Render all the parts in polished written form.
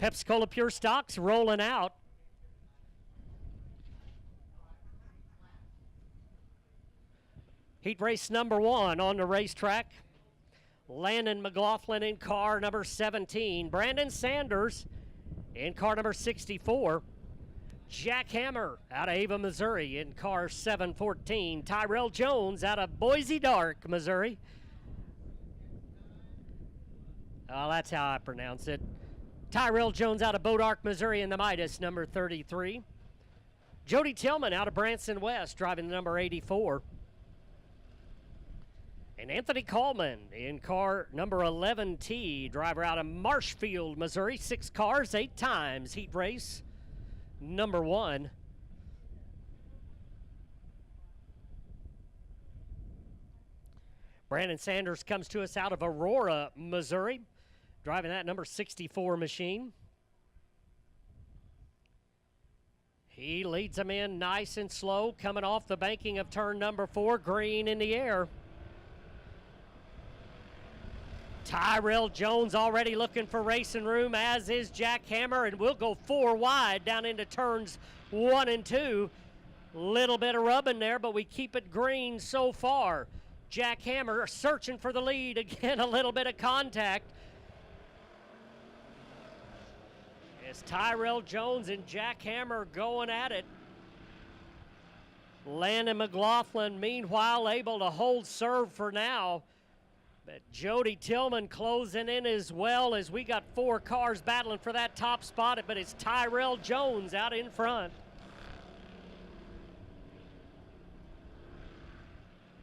Pepsi-Cola Pure Stocks rolling out. Heat race number 1 on the racetrack. Landon McLaughlin in car number 17. Brandon Sanders in car number 64. Jack Hammer out of Ava, Missouri in car 714. Tyrell Jones out of Boise Dark, Missouri. Oh, that's how I pronounce it. Tyrell Jones out of Bodark, Missouri in the Midas, number 33. Jody Tillman out of Branson West, driving the number 84. And Anthony Coleman in car number 11T, driver out of Marshfield, Missouri. 6 cars, 8 times, heat race number 1. Brandon Sanders comes to us out of Aurora, Missouri, driving that number 64 machine. He leads them in nice and slow, coming off the banking of turn number 4, green in the air. Tyrell Jones already looking for racing room, as is Jack Hammer, and we'll go 4 wide down into turns 1 and 2. Little bit of rubbing there, but we keep it green so far. Jack Hammer searching for the lead. Again, a little bit of contact. It's Tyrell Jones and Jack Hammer going at it. Landon McLaughlin, meanwhile, able to hold serve for now. But Jody Tillman closing in as well, as we got 4 cars battling for that top spot, but it's Tyrell Jones out in front.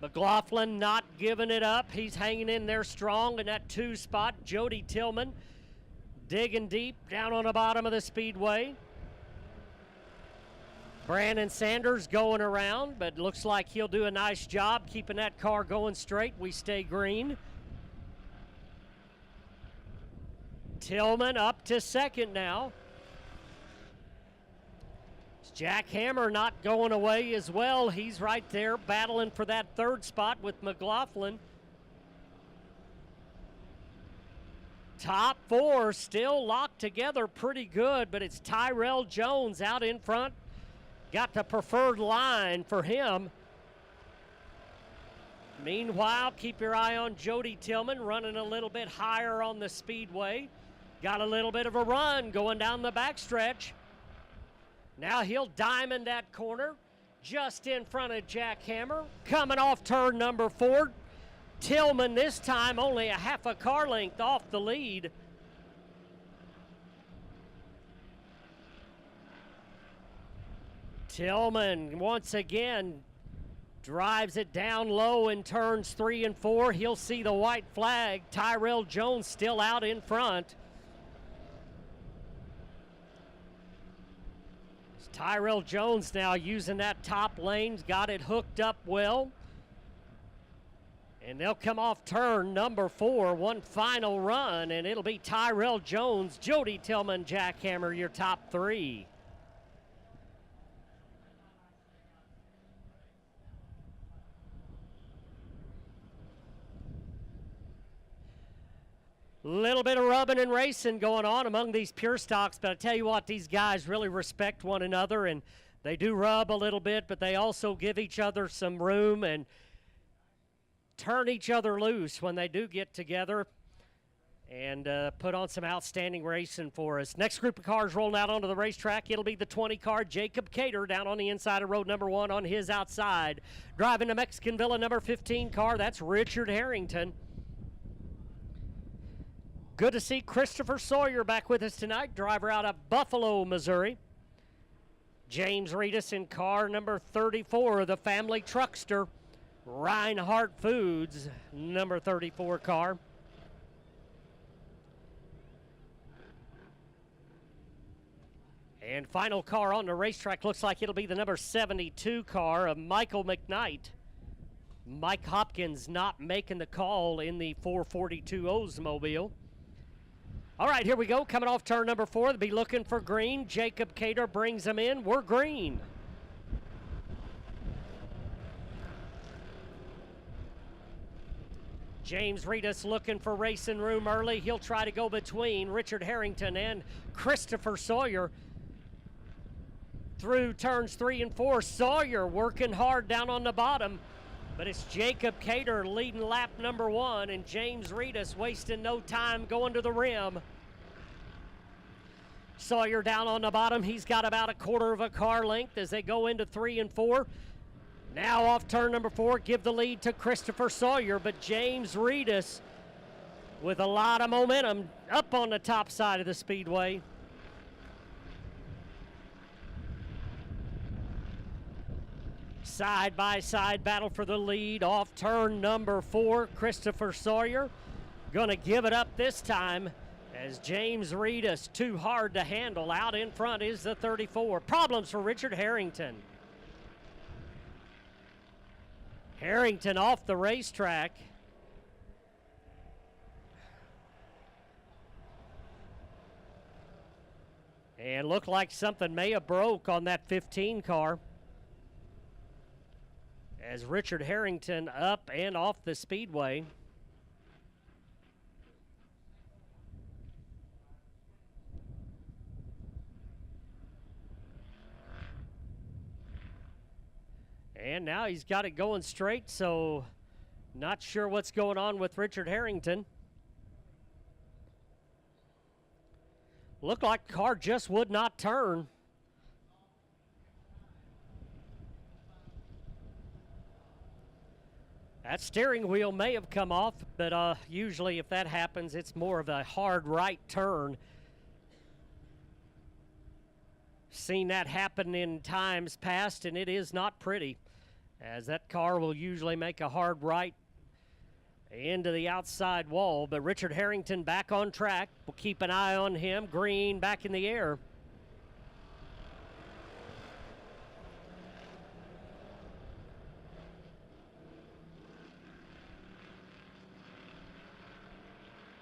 McLaughlin not giving it up. He's hanging in there strong in that 2 spot. Jody Tillman digging deep down on the bottom of the speedway. Brandon Sanders going around, but looks like he'll do a nice job keeping that car going straight. We stay green. Tillman up to second now. Jack Hammer not going away as well. He's right there battling for that 3rd spot with McLaughlin. Top 4 still locked together pretty good, but it's Tyrell Jones out in front. Got the preferred line for him. Meanwhile, keep your eye on Jody Tillman, running a little bit higher on the speedway. Got a little bit of a run going down the backstretch. Now he'll diamond that corner just in front of Jack Hammer. Coming off turn number 4. Tillman this time only a half a car length off the lead. Tillman once again drives it down low in turns 3 and 4. He'll see the white flag. Tyrell Jones still out in front. Tyrell Jones now using that top lane, got it hooked up well. And they'll come off turn number 4, one final run, and it'll be Tyrell Jones, Jody Tillman, Jack Hammer, your top 3. Little bit of rubbing and racing going on among these pure stocks, but I tell you what, these guys really respect one another, and they do rub a little bit, but they also give each other some room and turn each other loose when they do get together and put on some outstanding racing for us. Next group of cars rolling out onto the racetrack, it'll be the 20 car Jacob Cater down on the inside of road number 1 on his outside. Driving the Mexican Villa number 15 car, that's Richard Harrington. Good to see Christopher Sawyer back with us tonight, driver out of Buffalo, Missouri. James Reedus in car number 34, the family truckster, Reinhardt Foods, number 34 car. And final car on the racetrack looks like it'll be the number 72 car of Michael McKnight. Mike Hopkins not making the call in the 442 Oldsmobile. All right, here we go. Coming off turn number 4, they'll be looking for green. Jacob Cater brings them in. We're green. James Reedus looking for racing room early. He'll try to go between Richard Harrington and Christopher Sawyer through turns 3 and 4. Sawyer working hard down on the bottom, but it's Jacob Cater leading lap number 1, and James Reedus wasting no time going to the rim. Sawyer down on the bottom. He's got about a quarter of a car length as they go into 3 and 4. Now off turn number 4, give the lead to Christopher Sawyer, but James Reedus with a lot of momentum up on the top side of the speedway. Side-by-side battle for the lead off turn number 4. Christopher Sawyer gonna give it up this time as James Reedus, too hard to handle. Out in front is the 34. Problems for Richard Harrington. Harrington off the racetrack. And looked like something may have broke on that 15 car, as Richard Harrington up and off the speedway. And now he's got it going straight, so not sure what's going on with Richard Harrington. Looked like the car just would not turn. That steering wheel may have come off, but usually if that happens, it's more of a hard right turn. Seen that happen in times past, and it is not pretty, as that car will usually make a hard right into the outside wall. But Richard Harrington back on track. We'll keep an eye on him. Green back in the air.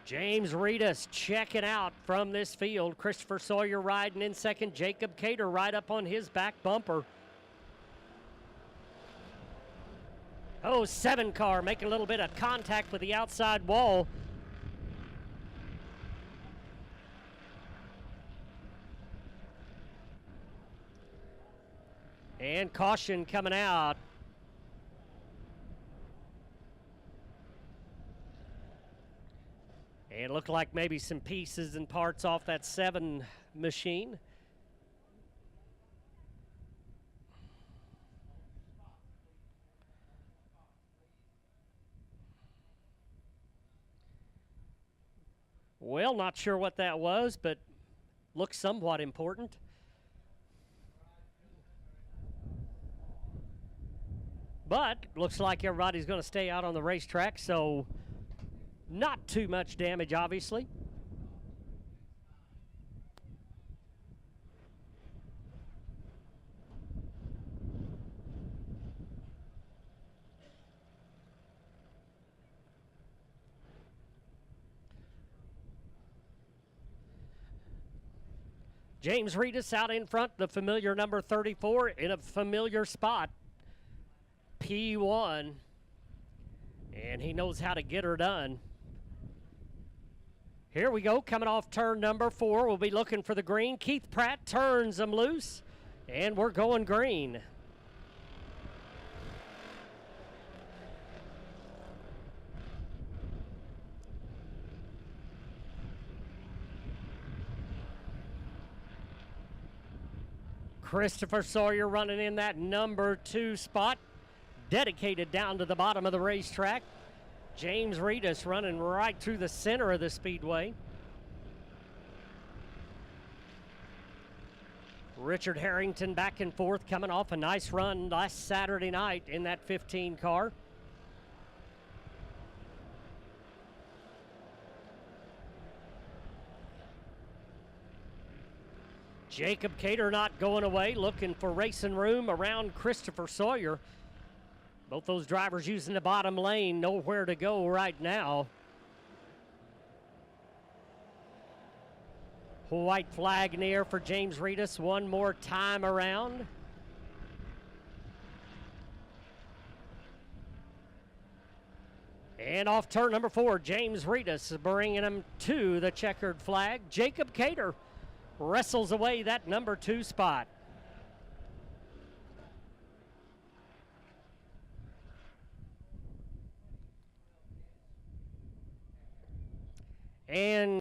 James Reedus checking out from this field. Christopher Sawyer riding in second. Jacob Cater right up on his back bumper. Oh, 7 car making a little bit of contact with the outside wall. And caution coming out. And it looked like maybe some pieces and parts off that 7 machine. Well, not sure what that was, but looks somewhat important. But looks like everybody's going to stay out on the racetrack, so not too much damage, obviously. James Reedus out in front, the familiar number 34 in a familiar spot, P1, and he knows how to get her done. Here we go, coming off turn number 4. We'll be looking for the green. Keith Pratt turns them loose, and we're going green. Christopher Sawyer running in that number 2 spot, dedicated down to the bottom of the racetrack. James Reedus running right through the center of the speedway. Richard Harrington back and forth, coming off a nice run last Saturday night in that 15 car. Jacob Cater not going away, looking for racing room around Christopher Sawyer. Both those drivers using the bottom lane, nowhere to go right now. White flag in the air for James Reedus one more time around. And And off turn number 4, James Reedus bringing him to the checkered flag. Jacob Cater wrestles away that number 2 spot. And